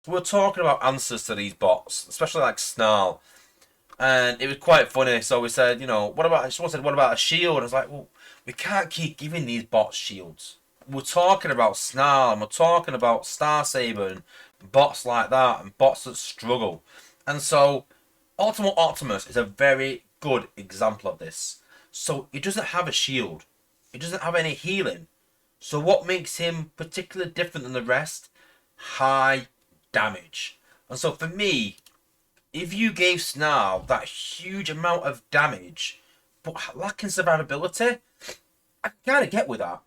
So we're talking about answers to these bots, especially like Snarl. And it was quite funny. So we said, what about, someone said, what about a shield? I was like, well, we can't keep giving these bots shields. We're talking about Snarl, and we're talking about Star Saber and bots like that, and bots that struggle. And so, Ultimate Optimus is a very good example of this. So, he doesn't have a shield, he doesn't have any healing. So, what makes him particularly different than the rest? High damage. And so, for me, if you gave Snarl that huge amount of damage, but lacking survivability, I kind of get with that.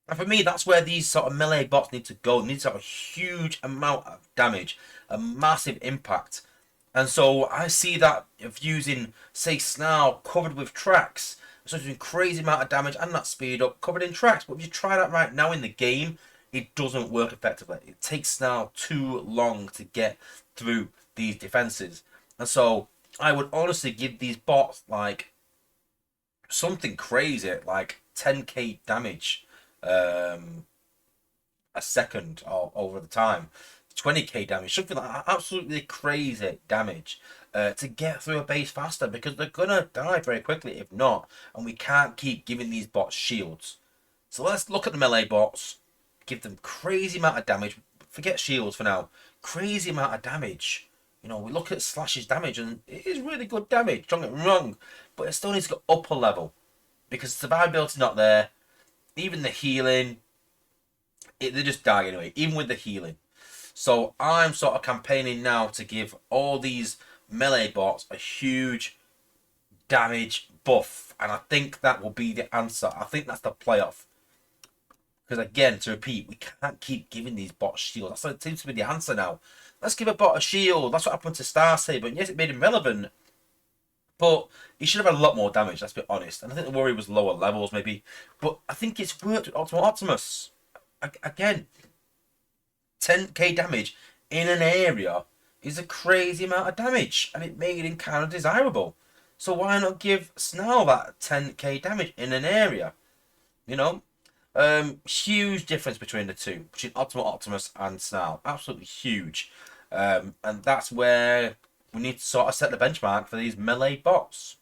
And for me, that's where these sort of melee bots need to go. They need to have a huge amount of damage, a massive impact. And so I see that of using, say, Snarl covered with tracks, so doing crazy amount of damage and that speed up covered in tracks. But if you try that right now in the game, it doesn't work effectively. It takes Snarl too long to get through these defenses. And so I would honestly give these bots like something crazy, like 10k damage a second or over the time, 20k damage, something like that, absolutely crazy damage to get through a base faster, because they're gonna die very quickly if not, and we can't keep giving these bots shields. So let's look at the melee bots, give them crazy amount of damage, forget shields for now, crazy amount of damage. We look at Slash's damage and it is really good damage, don't get me wrong, but it still needs to go up a level because survivability's not there. Even the healing, they just die anyway, even with the healing. So I'm sort of campaigning now to give all these melee bots a huge damage buff, and I think that will be the answer. I think that's the playoff. Because again, to repeat, we can't keep giving these bots shields. That seems to be the answer now. Let's give a bot a shield. That's what happened to Star Saber. And yes, it made him relevant, but he should have had a lot more damage, let's be honest. And I think the worry was lower levels, maybe. But I think it's worked with Ultimate Optimus. Again, 10k damage in an area is a crazy amount of damage, and it made him kind of desirable. So why not give Snarl that 10k damage in an area? You know, huge difference between the two, between Ultimate Optimus and Snarl. Absolutely huge. And that's where we need to sort of set the benchmark for these melee bots.